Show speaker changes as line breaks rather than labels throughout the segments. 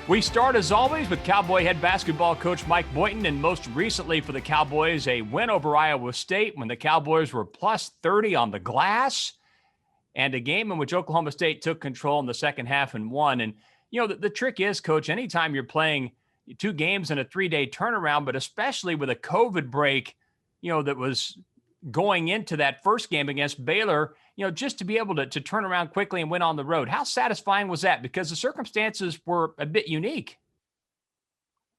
We start, as always, with Cowboy head basketball coach Mike Boynton, and most recently for the Cowboys, a win over Iowa State when the Cowboys were plus 30 on the glass, and a game in which Oklahoma State took control in the second half and won. And, the trick is, Coach, anytime you're playing two games in a 3-day turnaround, but especially with a COVID break, that was going into that first game against Baylor, just to be able to turn around quickly and win on the road. How satisfying was that? Because the circumstances were a bit unique.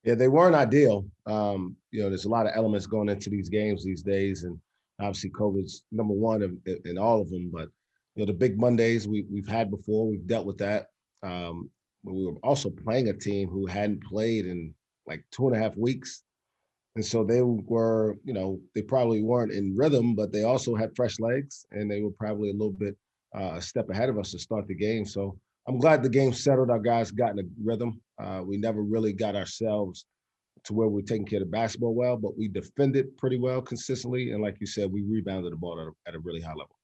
Yeah, they weren't ideal. There's a lot of elements going into these games these days, and obviously COVID's number one in all of them. But the big Mondays we've had before, we've dealt with that. But we were also playing a team who hadn't played in like 2.5 weeks. And so they were, they probably weren't in rhythm, but they also had fresh legs, and they were probably a little bit a step ahead of us to start the game. So I'm glad the game settled. Our guys got in a rhythm. We never really got ourselves to where we're taking care of the basketball well, but we defended pretty well consistently. And like you said, we rebounded the ball at a really high level.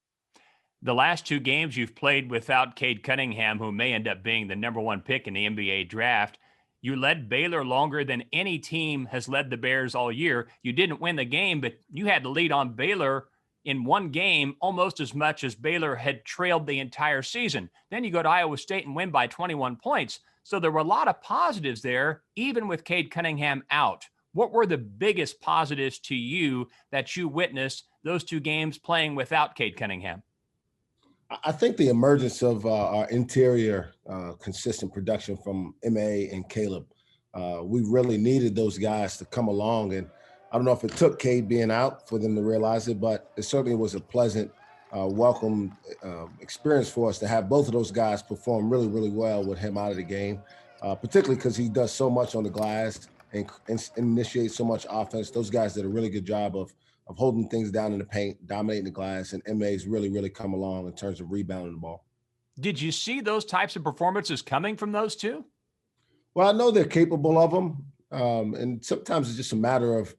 The last two games you've played without Cade Cunningham, who may end up being the number one pick in the NBA draft. You led Baylor longer than any team has led the Bears all year. You didn't win the game, but you had the lead on Baylor in one game almost as much as Baylor had trailed the entire season. Then you go to Iowa State and win by 21 points. So there were a lot of positives there, even with Cade Cunningham out. What were the biggest positives to you that you witnessed those two games playing without Cade Cunningham?
I think the emergence of our interior consistent production from MA and Caleb, we really needed those guys to come along. And I don't know if it took Cade being out for them to realize it, but it certainly was a pleasant, welcome experience for us to have both of those guys perform really, really well with him out of the game, particularly because he does so much on the glass and initiates so much offense. Those guys did a really good job of holding things down in the paint, dominating the glass, and MA's really, really come along in terms of rebounding the ball.
Did you see those types of performances coming from those two?
Well, I know they're capable of them, and sometimes it's just a matter of,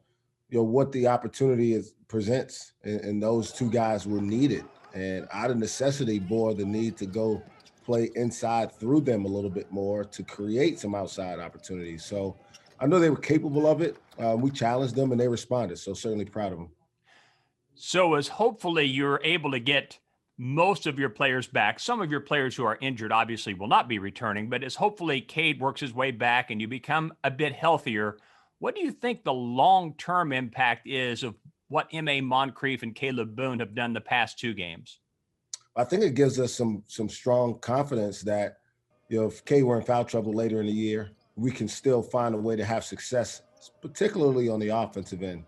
what the opportunity presents, and those two guys were needed, and out of necessity bore the need to go play inside through them a little bit more to create some outside opportunities. So I know they were capable of it. We challenged them, and they responded, so certainly proud of them.
So as hopefully you're able to get most of your players back, some of your players who are injured obviously will not be returning, but as hopefully Cade works his way back and you become a bit healthier, what do you think the long-term impact is of what M.A. Moncrief and Caleb Boone have done the past two games?
I think it gives us some strong confidence that, if Cade were in foul trouble later in the year, we can still find a way to have success, particularly on the offensive end.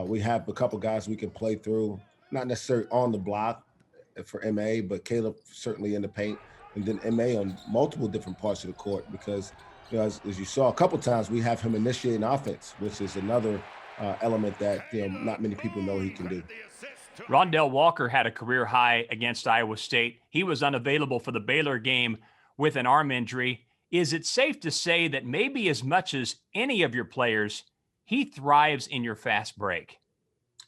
We have a couple guys we can play through, not necessarily on the block for MA, but Caleb certainly in the paint, and then MA on multiple different parts of the court because, as you saw a couple times, we have him initiating offense, which is another element that, not many people know he can do.
Rondell Walker had a career high against Iowa State. He was unavailable for the Baylor game with an arm injury. Is it safe to say that maybe as much as any of your players, he thrives in your fast break?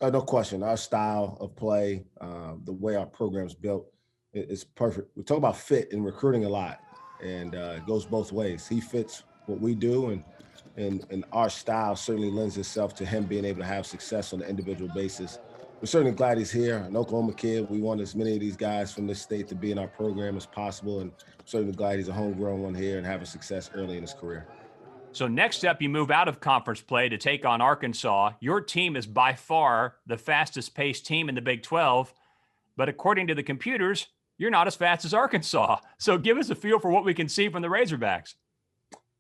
No question. Our style of play, the way our program's built, is perfect. We talk about fit in recruiting a lot, and it goes both ways. He fits what we do, and our style certainly lends itself to him being able to have success on an individual basis. We're certainly glad he's here, an Oklahoma kid. We want as many of these guys from this state to be in our program as possible, and I'm certainly glad he's a homegrown one here and having success early in his career.
So next up, you move out of conference play to take on Arkansas. Your team is by far the fastest paced team in the Big 12, but according to the computers, you're not as fast as Arkansas. So give us a feel for what we can see from the Razorbacks.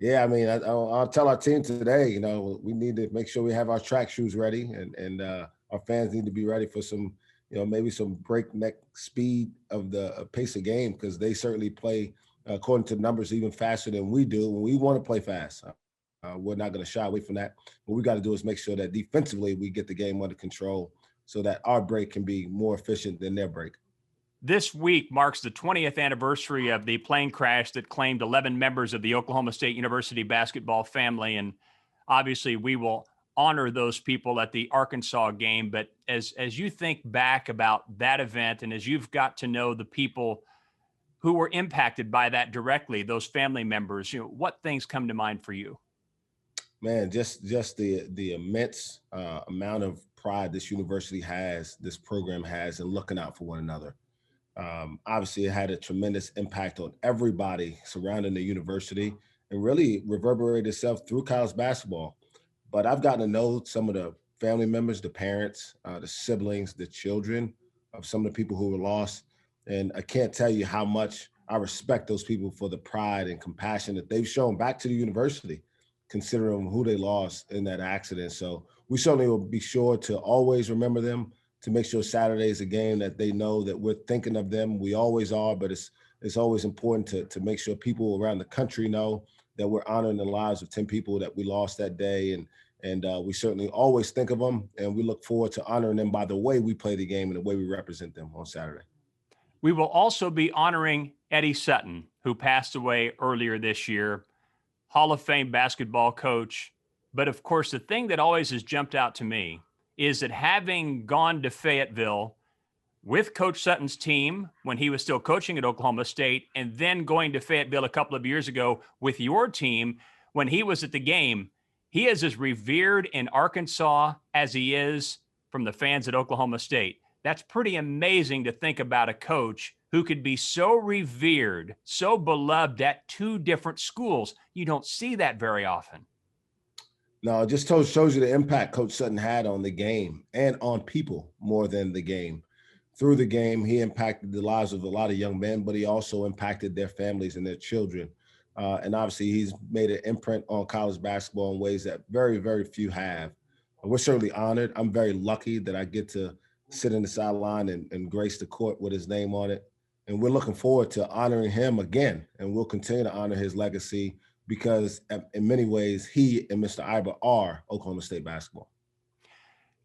Yeah, I mean, I'll tell our team today, we need to make sure we have our track shoes ready, and our fans need to be ready for some, maybe some breakneck speed of the pace of game, because they certainly play, according to numbers, even faster than we do. And we want to play fast. We're not going to shy away from that. What we got to do is make sure that defensively we get the game under control so that our break can be more efficient than their break.
This week marks the 20th anniversary of the plane crash that claimed 11 members of the Oklahoma State University basketball family. And obviously we will honor those people at the Arkansas game. But as you think back about that event, and as you've got to know the people who were impacted by that directly, those family members, what things come to mind for you?
Man, just the immense amount of pride this university has, this program has, in looking out for one another. Obviously, it had a tremendous impact on everybody surrounding the university and really reverberated itself through college basketball. But I've gotten to know some of the family members, the parents, the siblings, the children of some of the people who were lost. And I can't tell you how much I respect those people for the pride and compassion that they've shown back to the university, considering who they lost in that accident. So we certainly will be sure to always remember them, to make sure Saturday is a game that they know that we're thinking of them. We always are, but it's always important to make sure people around the country know that we're honoring the lives of 10 people that we lost that day. And we certainly always think of them, and we look forward to honoring them by the way we play the game and the way we represent them on Saturday.
We will also be honoring Eddie Sutton, who passed away earlier this year, Hall of Fame basketball coach. But of course, the thing that always has jumped out to me is that having gone to Fayetteville with Coach Sutton's team when he was still coaching at Oklahoma State, and then going to Fayetteville a couple of years ago with your team when he was at the game, he is as revered in Arkansas as he is from the fans at Oklahoma State. That's pretty amazing to think about, a coach who could be so revered, so beloved at two different schools. You don't see that very often.
No, it just shows you the impact Coach Sutton had on the game and on people more than the game. Through the game, he impacted the lives of a lot of young men, but he also impacted their families and their children. And obviously, he's made an imprint on college basketball in ways that very, very few have. And we're certainly honored. I'm very lucky that I get to sit in the sideline and grace the court with his name on it. And we're looking forward to honoring him again. And we'll continue to honor his legacy, because in many ways, he and Mr. Iber are Oklahoma State basketball.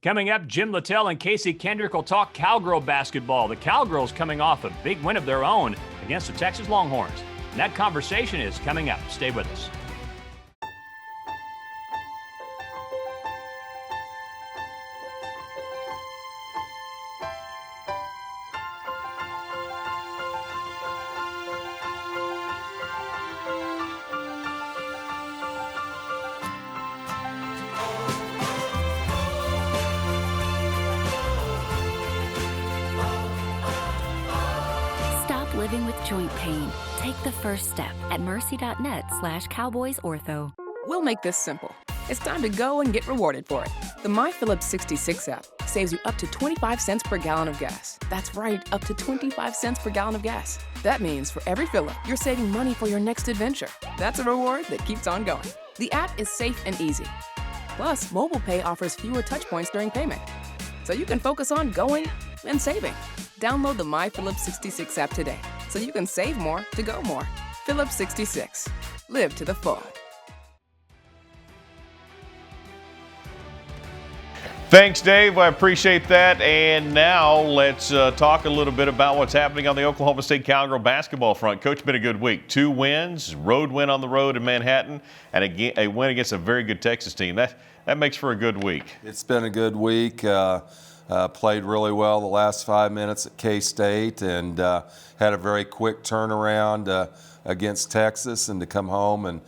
Coming up, Jim Littell and Casey Kendrick will talk Cowgirl basketball. The Cowgirls coming off a big win of their own against the Texas Longhorns. And that conversation is coming up. Stay with us.
Living with joint pain. Take the first step at mercy.net/cowboysortho.
We'll make this simple. It's time to go and get rewarded for it. The My Phillips 66 app saves you up to 25 cents per gallon of gas. That's right, up to 25 cents per gallon of gas. That means for every fill-up, you're saving money for your next adventure. That's a reward that keeps on going. The app is safe and easy. Plus, mobile pay offers fewer touch points during payment, so you can focus on going and saving. Download the My Phillips 66 app today so you can save more to go more. Phillips 66. Live to the full.
Thanks, Dave. I appreciate that. And now let's talk a little bit about what's happening on the Oklahoma State Cowgirl basketball front. Coach, been a good week. 2 wins, road win on the road in Manhattan, and a win against a very good Texas team. That makes for a good week.
It's been a good week. Played really well the last 5 minutes at K-State, and had a very quick turnaround against Texas, and to come home and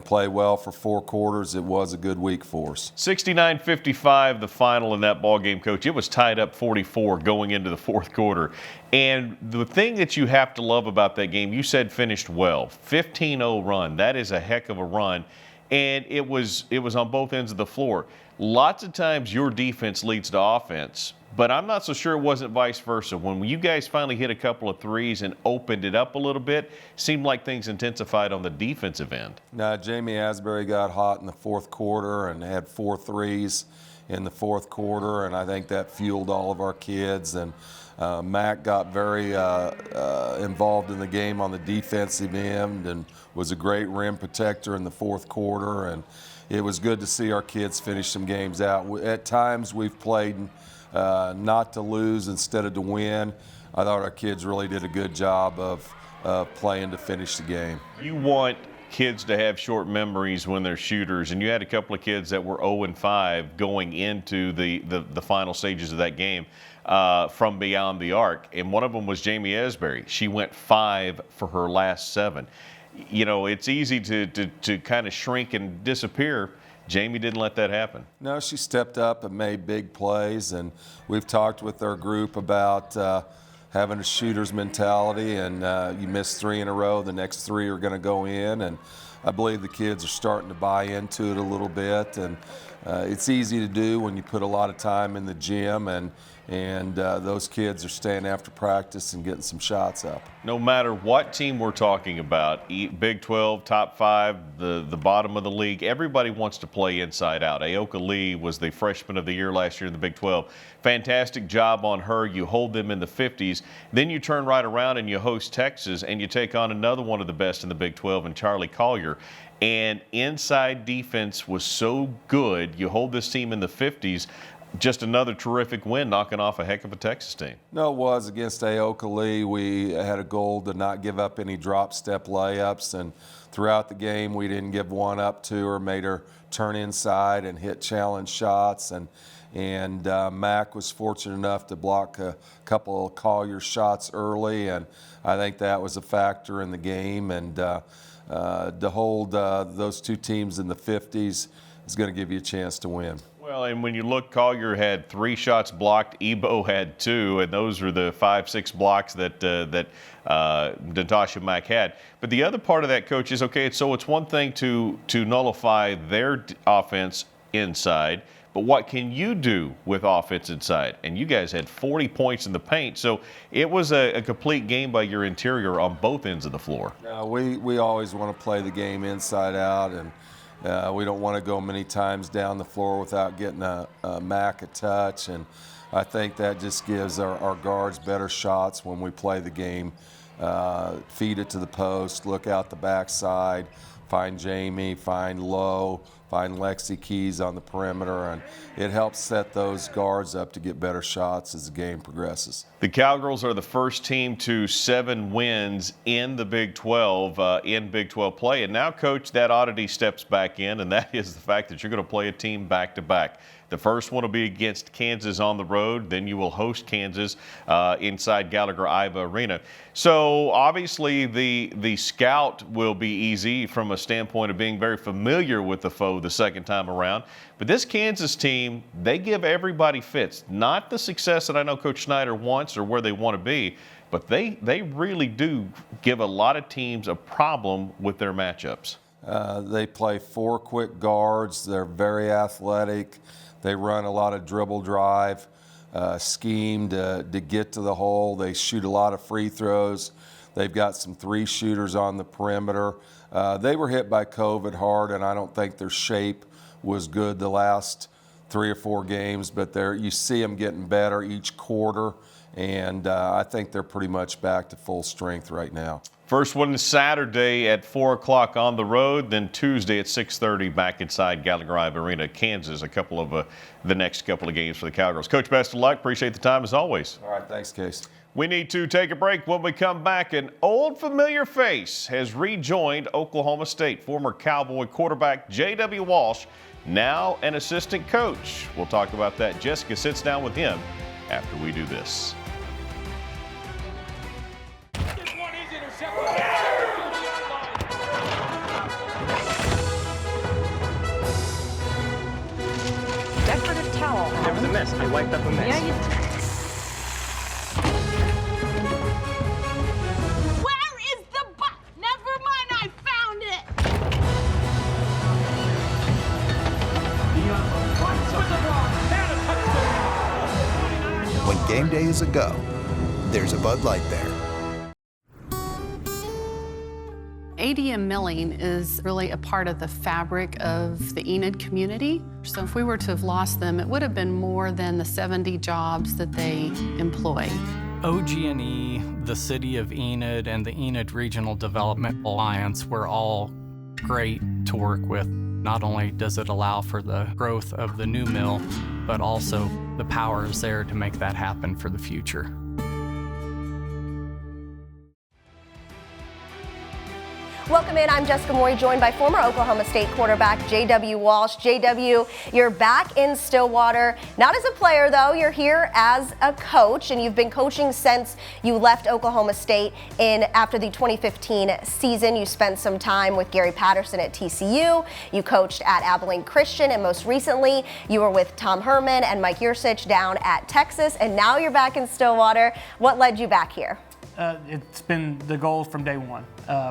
play well for 4 quarters. It was a good week for us.
69-55 the final in that ball game, Coach. It was tied up 44 going into the 4th quarter. And the thing that you have to love about that game, you said finished well. 15-0 run. That is a heck of a run. And it was on both ends of the floor. Lots of times your defense leads to offense, but I'm not so sure it wasn't vice versa. When you guys finally hit a couple of threes and opened it up a little bit, seemed like things intensified on the defensive end.
Now, Jamie Asbury got hot in the 4th quarter and had 4 threes in the 4th quarter, and I think that fueled all of our kids. And Mac got very involved in the game on the defensive end and was a great rim protector in the 4th quarter. And it was good to see our kids finish some games out. At times we've played not to lose instead of to win. I thought our kids really did a good job of playing to finish the game.
You want kids to have short memories when they're shooters, and you had a couple of kids that were 0-5 going into the final stages of that game from beyond the arc, and one of them was Jamie Esbury. She went 5 for her last 7. You know, it's easy to kind of shrink and disappear. Jamie didn't let that happen.
No, she stepped up and made big plays, and we've talked with our group about having a shooter's mentality, and you miss 3 in a row, the next 3 are going to go in, and I believe the kids are starting to buy into it a little bit, and it's easy to do when you put a lot of time in the gym, and those kids are staying after practice and getting some shots up.
No matter what team we're talking about, Big 12, top 5, the bottom of the league, everybody wants to play inside out. Aoka Lee was the freshman of the year last year in the Big 12. Fantastic job on her. You hold them in the 50s. Then you turn right around and you host Texas and you take on another one of the best in the Big 12 in Charlie Collier. And inside defense was so good. You hold this team in the 50s. Just another terrific win, knocking off a heck of a Texas team.
No, it was against Aoka Lee. We had a goal to not give up any drop step layups, and throughout the game we didn't give one up to her, made her turn inside and hit challenge shots, and Mac was fortunate enough to block a couple of Collier shots early, and I think that was a factor in the game, and to hold those 2 teams in the 50s is going to give you a chance to win.
Well, and when you look, Collier had 3 shots blocked, Ebo had 2, and those were the 5-6 blocks that Natasha Mack had. But the other part of that, Coach, is okay. So it's one thing to nullify their offense inside, but what can you do with offense inside? And you guys had 40 points in the paint, so it was a complete game by your interior on both ends of the floor.
We always want to play the game inside out, and we don't want to go many times down the floor without getting a Mac a touch, and I think that just gives our guards better shots when we play the game. Feed it to the post, look out the backside, find Jamie, find Lowe, find Lexi Keys on the perimeter, and it helps set those guards up to get better shots as the game progresses.
The Cowgirls are the first team to 7 wins in the Big 12, in Big 12 play. And now, Coach, that oddity steps back in, and that is the fact that you're going to play a team back-to-back. The first one will be against Kansas on the road. Then you will host Kansas inside Gallagher-Iba Arena. So obviously the scout will be easy from a standpoint of being very familiar with the foe the second time around. But this Kansas team, they give everybody fits. Not the success that I know Coach Schneider wants or where they want to be, but they really do give a lot of teams a problem with their matchups.
They play 4 quick guards. They're very athletic. They run a lot of dribble drive, scheme to get to the hole. They shoot a lot of free throws. They've got some 3 shooters on the perimeter. They were hit by COVID hard, and I don't think their shape was good the last 3 or 4 games, but you see them getting better each quarter, and I think they're pretty much back to full strength right now.
First one is Saturday at 4 o'clock on the road, then Tuesday at 6:30 back inside Gallagher-Iba Arena, Kansas. A couple of the next couple of games for the Cowgirls. Coach, best of luck. Appreciate the time as always.
All right, thanks, Case.
We need to take a break. When we come back, an old familiar face has rejoined Oklahoma State. Former Cowboy quarterback JW Walsh, now an assistant coach. We'll talk about that. Jessica sits down with him after we do this.
Decorative towel.
There was a mess. I wiped up a mess.
Yeah, you
Where is the box? Never mind, I found it.
When game day is a go, there's a Bud Light there.
ADM milling is really a part of the fabric of the Enid community. So if we were to have lost them, it would have been more than the 70 jobs that they employ.
OG&E, the City of Enid, and the Enid Regional Development Alliance were all great to work with. Not only does it allow for the growth of the new mill, but also the power is there to make that happen for the future.
Welcome in. I'm Jessica Morrey, joined by former Oklahoma State quarterback JW Walsh. JW, you're back in Stillwater. Not as a player, though. You're here as a coach, and you've been coaching since you left Oklahoma State after the 2015 season. You spent some time with Gary Patterson at TCU. You coached at Abilene Christian, and most recently, you were with Tom Herman and Mike Yursich down at Texas, and now you're back in Stillwater. What led you back here?
It's been the goal from day one.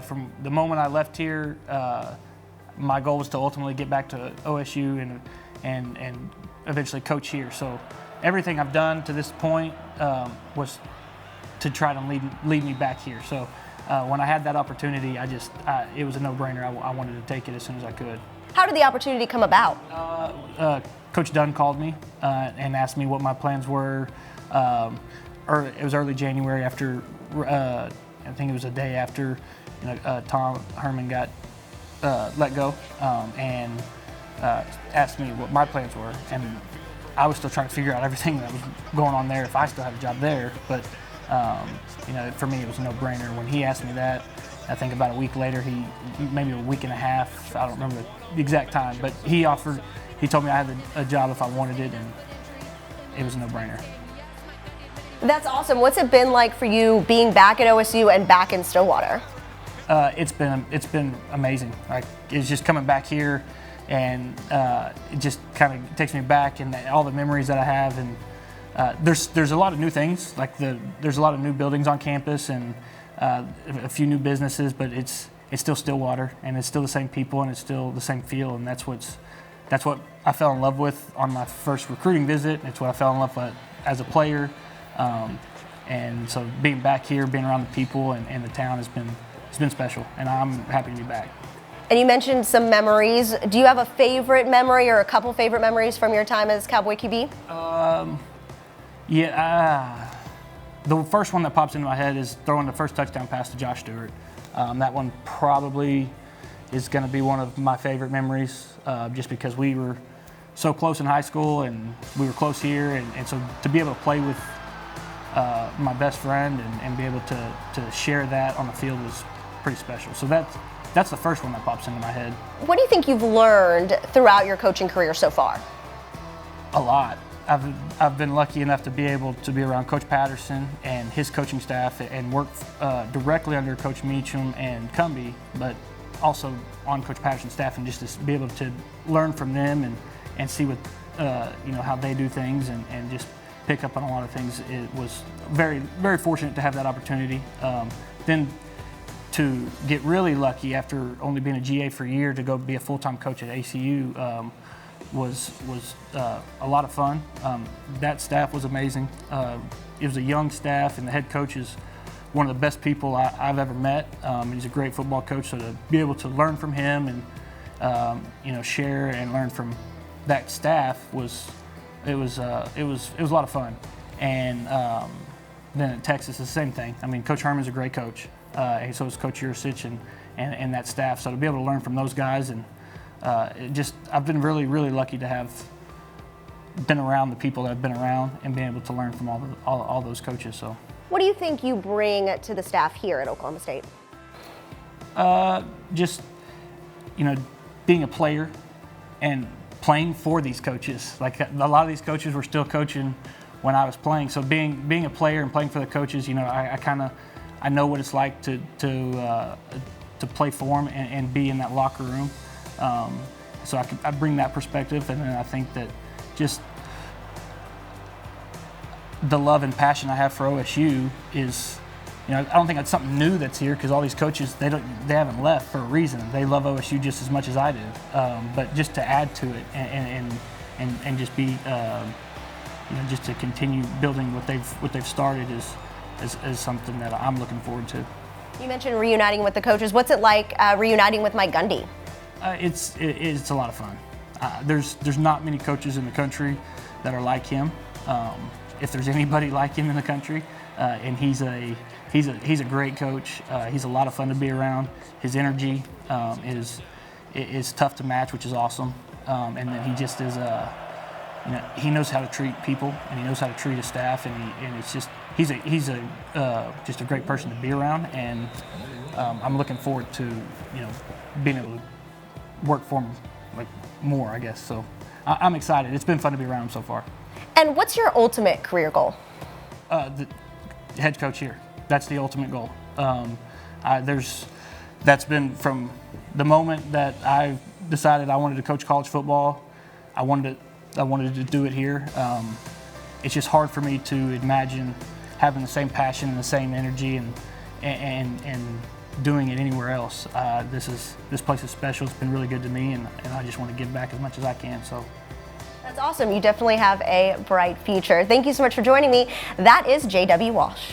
From the moment I left here, my goal was to ultimately get back to OSU and eventually coach here. So everything I've done to this point was to try to lead me back here. So when I had that opportunity, it was a no-brainer. I wanted to take it as soon as I could.
How did the opportunity come about?
Coach Dunn called me and asked me what my plans were. It was early January after, I think it was a day after Tom Herman got let go, and asked me what my plans were. And I was still trying to figure out everything that was going on there, if I still had a job there. But, for me, it was a no-brainer. When he asked me that, I think about a week later, maybe a week and a half, I don't remember the exact time, but he told me I had a job if I wanted it, and it was a no-brainer.
That's awesome. What's it been like for you being back at OSU and back in Stillwater?
It's been amazing. Like, it's just coming back here, and it just kind of takes me back, and all the memories that I have. And there's a lot of new things. Like there's a lot of new buildings on campus and a few new businesses, but it's still Stillwater, and it's still the same people, and it's still the same feel, and that's what I fell in love with on my first recruiting visit. It's what I fell in love with as a player. And so being back here, being around the people and the town it's been special, and I'm happy to be back.
And you mentioned some memories. Do you have a favorite memory or a couple favorite memories from your time as Cowboy QB?
The first one that pops into my head is throwing the first touchdown pass to Josh Stewart. That one probably is going to be one of my favorite memories, just because we were so close in high school and we were close here, and so to be able to play with my best friend and be able to share that on the field was pretty special. So that's the first one that pops into my head.
What do you think you've learned throughout your coaching career so far?
A lot. I've been lucky enough to be able to be around Coach Patterson and his coaching staff and work directly under Coach Meacham and Cumbie, but also on Coach Patterson's staff, and just to be able to learn from them and see what how they do things and just pick up on a lot of things. It was very, very fortunate to have that opportunity. Then to get really lucky after only being a GA for a year to go be a full-time coach at ACU was a lot of fun. That staff was amazing. It was a young staff, and the head coach is one of the best people I've ever met. He's a great football coach, so to be able to learn from him and share and learn from that staff was a lot of fun. And then at Texas, the same thing. I mean, Coach Herman's a great coach, and so is Coach Yursich and that staff. So to be able to learn from those guys, and I've been really, really lucky to have been around the people that I've been around and been able to learn from all those coaches. So,
what do you think you bring to the staff here at Oklahoma State?
Being a player and playing for these coaches. Like, a lot of these coaches were still coaching when I was playing. So being a player and playing for the coaches, I know what it's like to play for them and be in that locker room. So I bring that perspective, and then I think that just the love and passion I have for OSU is, I don't think it's something new that's here, because all these coaches, they haven't left for a reason. They love OSU just as much as I do. But just to add to it and just be, just to continue building what they've started is something that I'm looking forward to.
You mentioned reuniting with the coaches. What's it like reuniting with Mike Gundy?
It's a lot of fun. There's not many coaches in the country that are like him. If there's anybody like him in the country, and he's a great coach. He's a lot of fun to be around. His energy is tough to match, which is awesome. And then he just is he knows how to treat people, and he knows how to treat his staff, and he's just a great person to be around, and I'm looking forward to being able to work for him like more, I guess. So I'm excited. It's been fun to be around him so far.
And what's your ultimate career goal?
The head coach here. That's the ultimate goal. That's been from the moment that I decided I wanted to coach college football. I wanted to do it here. It's just hard for me to imagine having the same passion and the same energy and doing it anywhere else. This place is special. It's been really good to me, and I just want to give back as much as I can. So.
That's awesome. You definitely have a bright future. Thank you so much for joining me. That is JW Walsh.